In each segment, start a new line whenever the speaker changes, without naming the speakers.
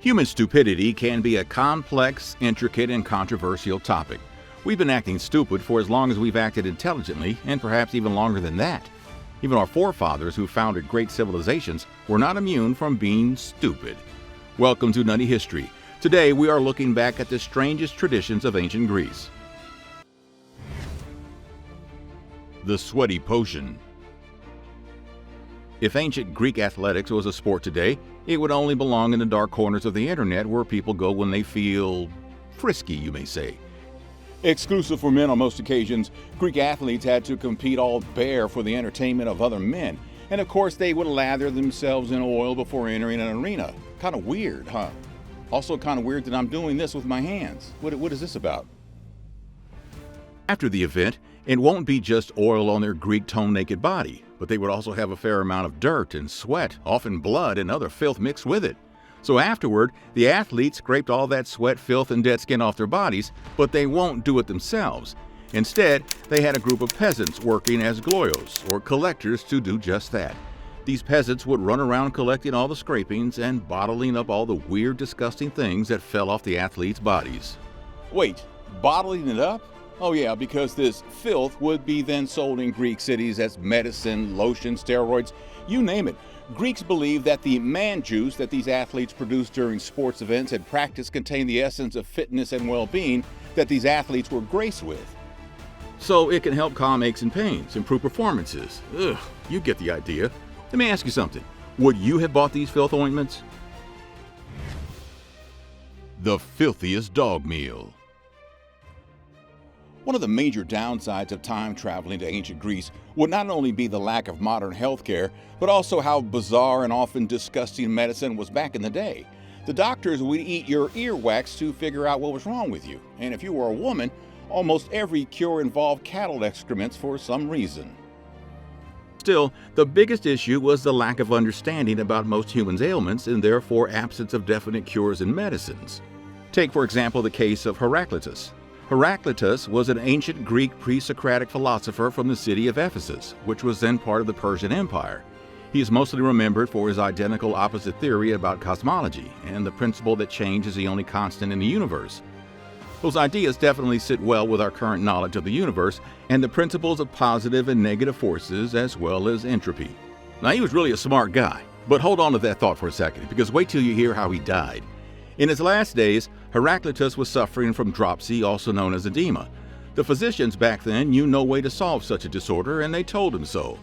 Human stupidity can be a complex, intricate, and controversial topic. We've been acting stupid for as long as we've acted intelligently, and perhaps even longer than that. Even our forefathers who founded great civilizations were not immune from being stupid. Welcome to Nutty History. Today we are looking back at the strangest traditions of ancient Greece. The sweaty potion. If ancient Greek athletics was a sport today, it would only belong in the dark corners of the internet where people go when they feel frisky, you may say. Exclusive for men on most occasions, Greek athletes had to compete all bare for the entertainment of other men. And of course, they would lather themselves in oil before entering an arena. Kind of weird, huh? Also kind of weird that I'm doing this with my hands. What is this about? After the event, it won't be just oil on their Greek tone-naked body, but they would also have a fair amount of dirt and sweat, often blood and other filth mixed with it. So afterward, the athletes scraped all that sweat, filth, and dead skin off their bodies, but they won't do it themselves. Instead, they had a group of peasants working as gloyos, or collectors, to do just that. These peasants would run around collecting all the scrapings and bottling up all the weird, disgusting things that fell off the athletes' bodies. Wait, bottling it up? Oh yeah, because this filth would be then sold in Greek cities as medicine, lotion, steroids, you name it. Greeks believed that the man juice that these athletes produced during sports events and practice contained the essence of fitness and well-being that these athletes were graced with. So it can help calm aches and pains, improve performances. Ugh, you get the idea. Let me ask you something. Would you have bought these filth ointments? The filthiest dog meal. One of the major downsides of time traveling to ancient Greece would not only be the lack of modern healthcare, but also how bizarre and often disgusting medicine was back in the day. The doctors would eat your earwax to figure out what was wrong with you, and if you were a woman, almost every cure involved cattle excrements for some reason. Still, the biggest issue was the lack of understanding about most humans' ailments and therefore absence of definite cures and medicines. Take, for example, the case of Heraclitus. Heraclitus was an ancient Greek pre-Socratic philosopher from the city of Ephesus, which was then part of the Persian Empire. He is mostly remembered for his identical opposite theory about cosmology and the principle that change is the only constant in the universe. Those ideas definitely sit well with our current knowledge of the universe and the principles of positive and negative forces as well as entropy. Now, he was really a smart guy, but hold on to that thought for a second, because wait till you hear how he died. In his last days, Heraclitus was suffering from dropsy, also known as edema. The physicians back then knew no way to solve such a disorder, and they told him so.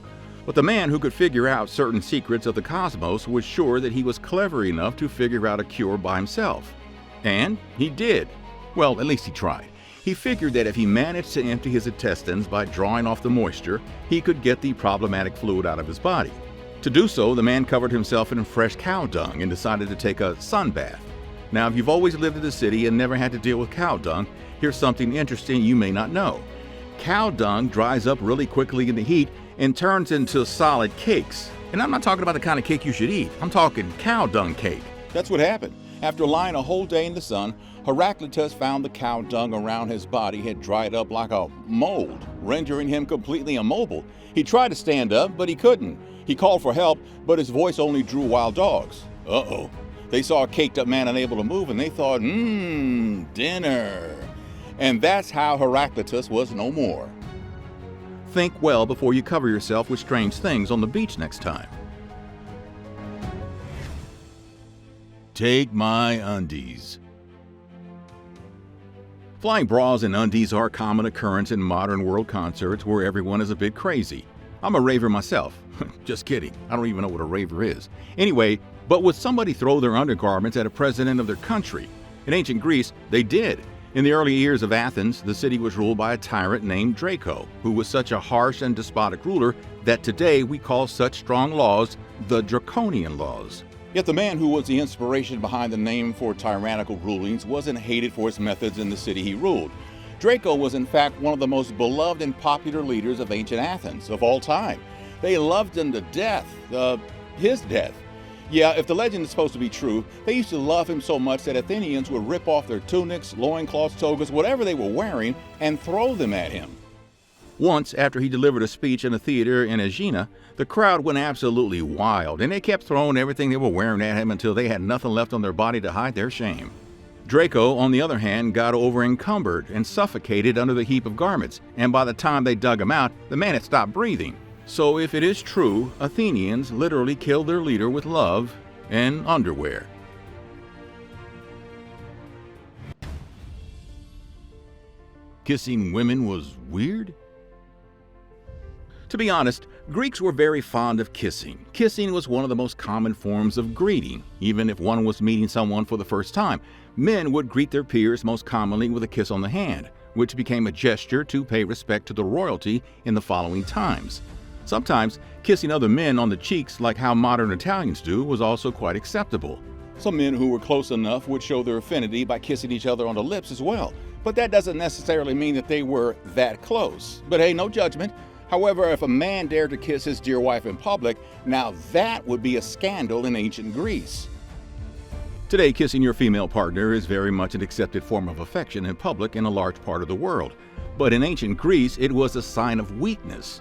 But the man who could figure out certain secrets of the cosmos was sure that he was clever enough to figure out a cure by himself. And he did. Well, at least he tried. He figured that if he managed to empty his intestines by drawing off the moisture, he could get the problematic fluid out of his body. To do so, the man covered himself in fresh cow dung and decided to take a sun bath. Now, if you've always lived in the city and never had to deal with cow dung, here's something interesting you may not know. Cow dung dries up really quickly in the heat and turns into solid cakes. And I'm not talking about the kind of cake you should eat. I'm talking cow dung cake. That's what happened. After lying a whole day in the sun, Heraclitus found the cow dung around his body had dried up like a mold, rendering him completely immobile. He tried to stand up, but he couldn't. He called for help, but his voice only drew wild dogs. Uh-oh. They saw a caked-up man unable to move, and they thought, dinner. And that's how Heraclitus was no more. Think well before you cover yourself with strange things on the beach next time. Take my undies. Flying bras and undies are a common occurrence in modern world concerts where everyone is a bit crazy. I'm a raver myself. Just kidding. I don't even know what a raver is. Anyway, but would somebody throw their undergarments at a president of their country? In ancient Greece, they did. In the early years of Athens, the city was ruled by a tyrant named Draco, who was such a harsh and despotic ruler that today we call such strong laws the Draconian laws. Yet the man who was the inspiration behind the name for tyrannical rulings wasn't hated for his methods in the city he ruled. Draco was in fact one of the most beloved and popular leaders of ancient Athens of all time. They loved him to death, his death. Yeah, if the legend is supposed to be true, they used to love him so much that Athenians would rip off their tunics, loincloths, togas, whatever they were wearing, and throw them at him. Once, after he delivered a speech in a theater in Aegina, the crowd went absolutely wild, and they kept throwing everything they were wearing at him until they had nothing left on their body to hide their shame. Draco, on the other hand, got over-encumbered and suffocated under the heap of garments, and by the time they dug him out, the man had stopped breathing. So if it is true, Athenians literally killed their leader with love and underwear. Kissing women was weird? To be honest, Greeks were very fond of kissing. Kissing was one of the most common forms of greeting. Even if one was meeting someone for the first time, men would greet their peers most commonly with a kiss on the hand, which became a gesture to pay respect to the royalty in the following times. Sometimes, kissing other men on the cheeks like how modern Italians do was also quite acceptable. Some men who were close enough would show their affinity by kissing each other on the lips as well, but that doesn't necessarily mean that they were that close. But hey, no judgment. However, if a man dared to kiss his dear wife in public, now that would be a scandal in ancient Greece. Today, kissing your female partner is very much an accepted form of affection in public in a large part of the world. But in ancient Greece, it was a sign of weakness.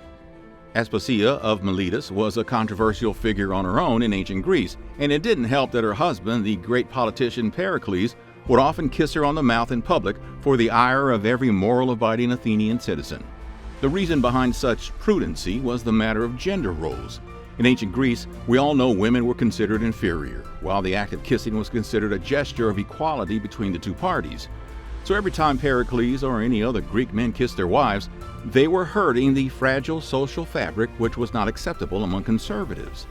Aspasia of Miletus was a controversial figure on her own in ancient Greece, and it didn't help that her husband, the great politician Pericles, would often kiss her on the mouth in public for the ire of every moral-abiding Athenian citizen. The reason behind such prudency was the matter of gender roles. In ancient Greece, we all know women were considered inferior, while the act of kissing was considered a gesture of equality between the two parties. So every time Pericles or any other Greek men kissed their wives, they were hurting the fragile social fabric which was not acceptable among conservatives.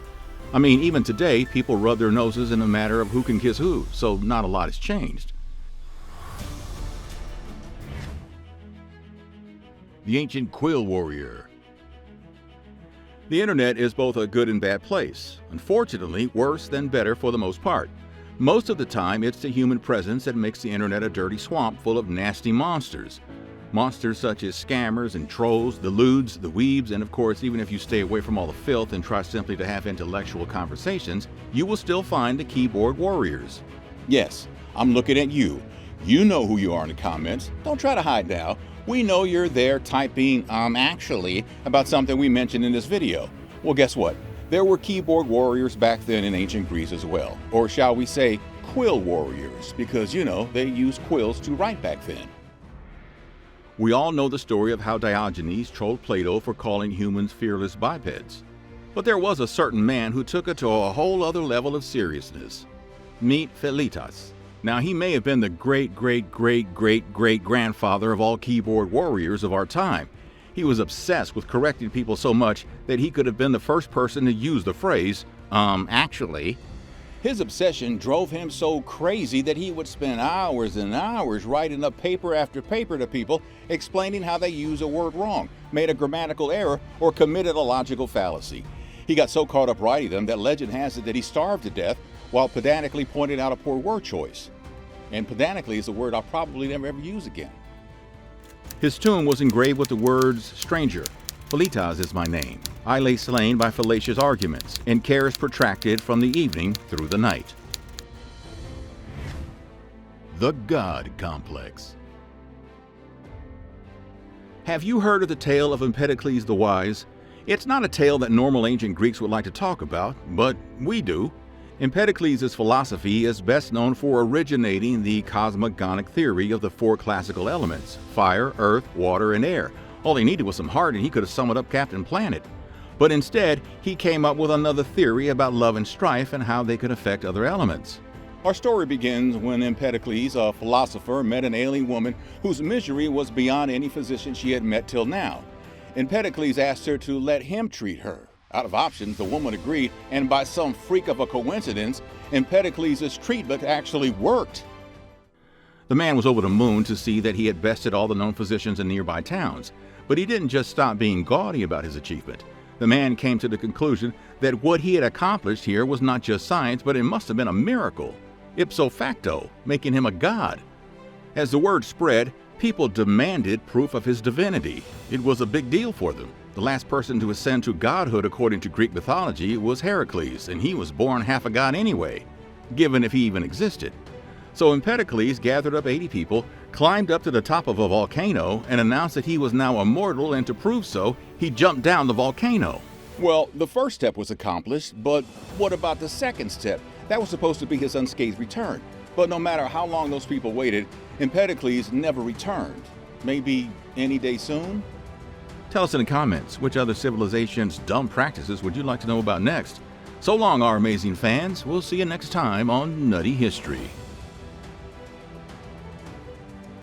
I mean, even today, people rub their noses in a matter of who can kiss who, so not a lot has changed. The ancient quill warrior. The internet is both a good and bad place. Unfortunately, worse than better for the most part. Most of the time, it's the human presence that makes the internet a dirty swamp full of nasty monsters. Monsters such as scammers and trolls, the lewds, the weebs, and of course, even if you stay away from all the filth and try simply to have intellectual conversations, you will still find the keyboard warriors. Yes, I'm looking at you. You know who you are in the comments. Don't try to hide now. We know you're there typing, actually, about something we mentioned in this video. Well, guess what? There were keyboard warriors back then in ancient Greece as well. Or shall we say, quill warriors, because, they used quills to write back then. We all know the story of how Diogenes trolled Plato for calling humans fearless bipeds. But there was a certain man who took it to a whole other level of seriousness. Meet Philetas. Now, he may have been the great-great-great-great-great-grandfather of all keyboard warriors of our time. He was obsessed with correcting people so much that he could have been the first person to use the phrase, actually. His obsession drove him so crazy that he would spend hours and hours writing up paper after paper to people explaining how they use a word wrong, made a grammatical error, or committed a logical fallacy. He got so caught up writing them that legend has it that he starved to death while pedantically pointing out a poor word choice. And pedantically is a word I'll probably never ever use again. His tomb was engraved with the words, "Stranger, Philetas is my name. I lay slain by fallacious arguments, and cares protracted from the evening through the night." The God Complex. Have you heard of the tale of Empedocles the Wise? It's not a tale that normal ancient Greeks would like to talk about, but we do. Empedocles' philosophy is best known for originating the cosmogonic theory of the four classical elements: fire, earth, water, and air. All he needed was some heart and he could have summoned up Captain Planet. But instead, he came up with another theory about love and strife and how they could affect other elements. Our story begins when Empedocles, a philosopher, met an alien woman whose misery was beyond any physician she had met till now. Empedocles asked her to let him treat her. Out of options, the woman agreed, and by some freak of a coincidence, Empedocles' treatment actually worked. The man was over the moon to see that he had bested all the known physicians in nearby towns, but he didn't just stop being gaudy about his achievement. The man came to the conclusion that what he had accomplished here was not just science, but it must have been a miracle, ipso facto, making him a god. As the word spread, people demanded proof of his divinity. It was a big deal for them. The last person to ascend to godhood according to Greek mythology was Heracles, and he was born half a god anyway, given if he even existed. So Empedocles gathered up 80 people, climbed up to the top of a volcano, and announced that he was now immortal, and to prove so, he jumped down the volcano. Well, the first step was accomplished, but what about the second step? That was supposed to be his unscathed return. But no matter how long those people waited, Empedocles never returned. Maybe any day soon? Tell us in the comments which other civilizations' dumb practices would you like to know about next. So long, our amazing fans. We'll see you next time on Nutty History.